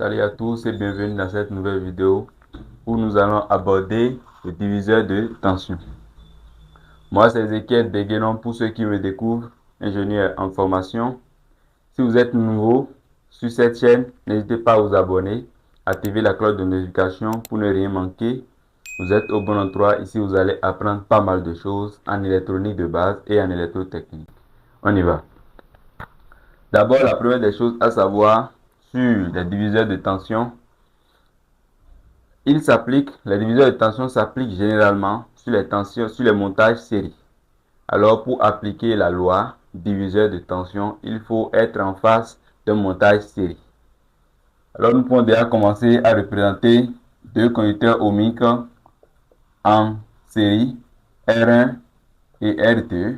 Salut à tous et bienvenue dans cette nouvelle vidéo où nous allons aborder le diviseur de tension. Moi, c'est Ezekiel Beguenon pour ceux qui me découvrent, ingénieur en formation. Si vous êtes nouveau sur cette chaîne, n'hésitez pas à vous abonner, activer la cloche de notification pour ne rien manquer. Vous êtes au bon endroit. Ici, vous allez apprendre pas mal de choses en électronique de base et en électrotechnique. On y va. D'abord, la première des choses à savoir sur les diviseurs de tension, les diviseurs de tension s'appliquent généralement sur les tensions, sur les montages série. Alors, pour appliquer la loi diviseur de tension, il faut être en face d'un montage série. Alors, nous pouvons déjà commencer à représenter deux conducteurs ohmiques en série, R1 et R2,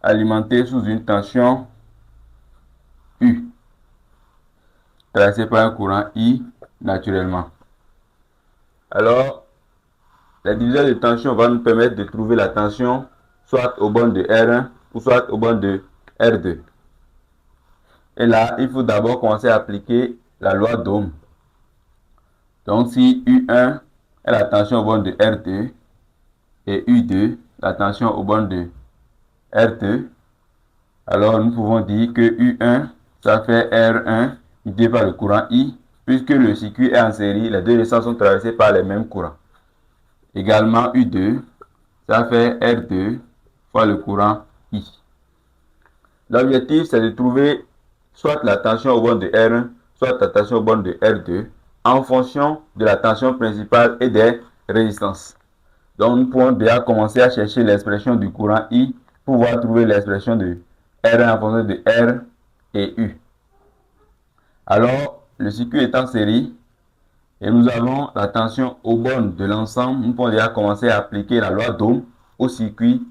alimentés sous une tension U, tracée par un courant I naturellement. Alors, les diviseurs de tension vont nous permettre de trouver la tension soit au borne de R1 ou soit au borne de R2. Et là, il faut d'abord commencer à appliquer la loi d'Ohm. Donc, si U1 est la tension au borne de R2 et U2 la tension au borne de R2, alors nous pouvons dire que U1, ça fait R1 guidé par le courant I, puisque le circuit est en série, les deux résistances sont traversées par les mêmes courants. Également U2, ça fait R2 fois le courant I. L'objectif, c'est de trouver soit la tension au borne de R1, soit la tension au borne de R2, en fonction de la tension principale et des résistances. Donc, nous pouvons déjà commencer à chercher l'expression du courant I pour pouvoir trouver l'expression de R1 en fonction de R et U. Alors, le circuit est en série et nous avons la tension au borne de l'ensemble. Nous pouvons déjà commencer à appliquer la loi d'Ohm au circuit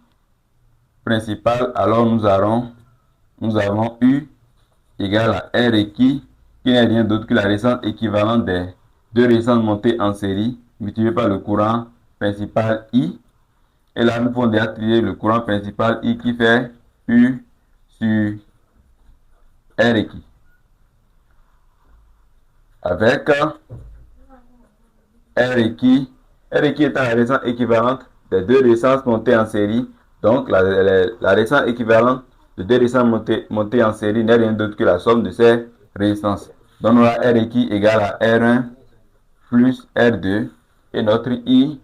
principal. Alors, nous avons U égale à R qui n'est rien d'autre que la résistance équivalente des deux résistances montées en série multipliées par le courant principal I. Et là, nous pouvons déjà trier le courant principal I qui fait U sur R qui. Avec R qui étant la résistance équivalente des deux résistances montées en série. Donc, la résistance équivalente de deux résistances montées en série n'est rien d'autre que la somme de ces résistances. Donc, on aura R qui égale à R1 plus R2. Et notre I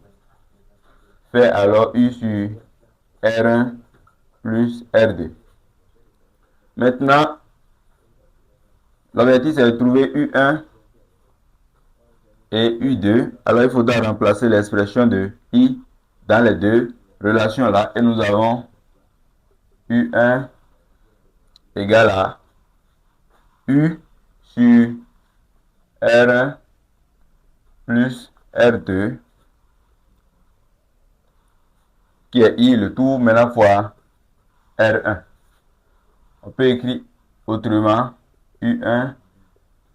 fait alors U sur R1 plus R2. Maintenant, l'objectif c'est de trouver U1 et U2. Alors, il faudra remplacer l'expression de I dans les deux relations là. Et nous avons U1 égale à U sur R1 plus R2 qui est I le tout maintenant fois R1. On peut écrire autrement U1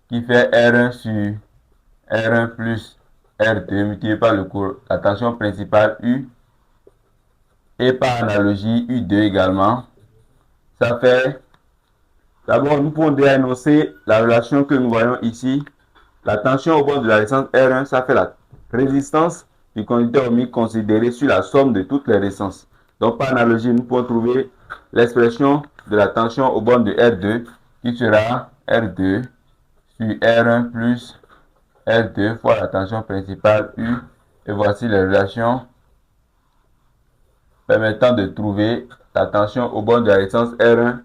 qui fait R1 sur R1 plus R2 multiplié par la tension principale U et par analogie U2 également. Ça fait, d'abord nous pouvons déjà énoncer la relation que nous voyons ici. La tension au bord de la résistance R1, ça fait la résistance du conducteur ohmique considérée sur la somme de toutes les résistances. Donc par analogie, nous pouvons trouver l'expression de la tension au bord de R2 qui sera R2 sur R1 plus R2 fois la tension principale U. Et voici les relations permettant de trouver la tension au bord de la résistance R1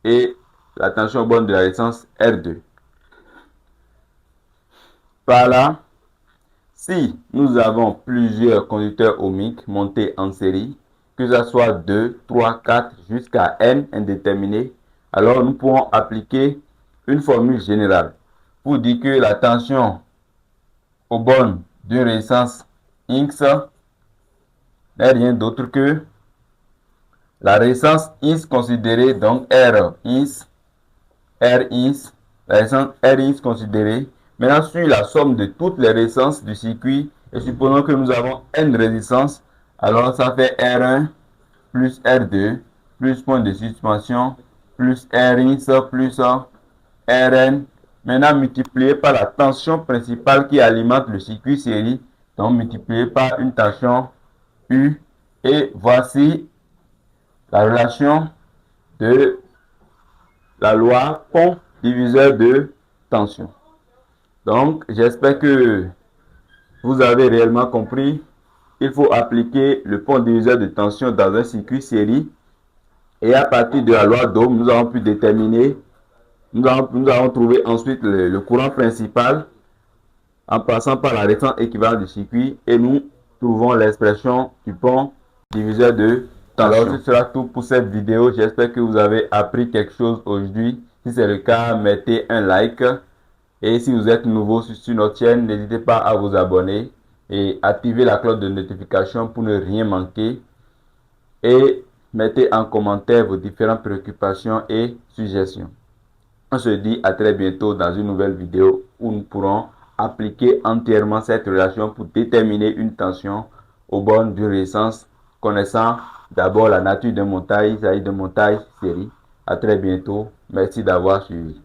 et la tension au bord de la résistance R2. Par là, si nous avons plusieurs conducteurs ohmiques montés en série, que ce soit 2, 3, 4 jusqu'à N indéterminé, alors nous pouvons appliquer une formule générale pour dire que la tension aux bornes d'une résistance X n'est rien d'autre que la résistance X considérée, donc R X, la résistance R X considérée. Maintenant, sur la somme de toutes les résistances du circuit, et supposons que nous avons N résistances, alors ça fait R1 plus R2 plus point de suspension plus Rx plus Rn Maintenant, multiplié par la tension principale qui alimente le circuit série. Donc, multiplié par une tension U. Et voici la relation de la loi pont diviseur de tension. Donc, j'espère que vous avez réellement compris. Il faut appliquer le pont diviseur de tension dans un circuit série. Et à partir de la loi d'Ohm, nous avons pu déterminer, nous avons trouvé ensuite le courant principal en passant par la résistance équivalente du circuit et nous trouvons l'expression du pont diviseur de tension. Alors, ce sera tout pour cette vidéo. J'espère que vous avez appris quelque chose aujourd'hui. Si c'est le cas, mettez un like. Et si vous êtes nouveau sur notre chaîne, n'hésitez pas à vous abonner et activer la cloche de notification pour ne rien manquer. Et mettez en commentaire vos différentes préoccupations et suggestions. On se dit à très bientôt dans une nouvelle vidéo où nous pourrons appliquer entièrement cette relation pour déterminer une tension aux bornes d'une résistance, connaissant d'abord la nature d'un montage, c'est-à-dire de montage série. À très bientôt. Merci d'avoir suivi.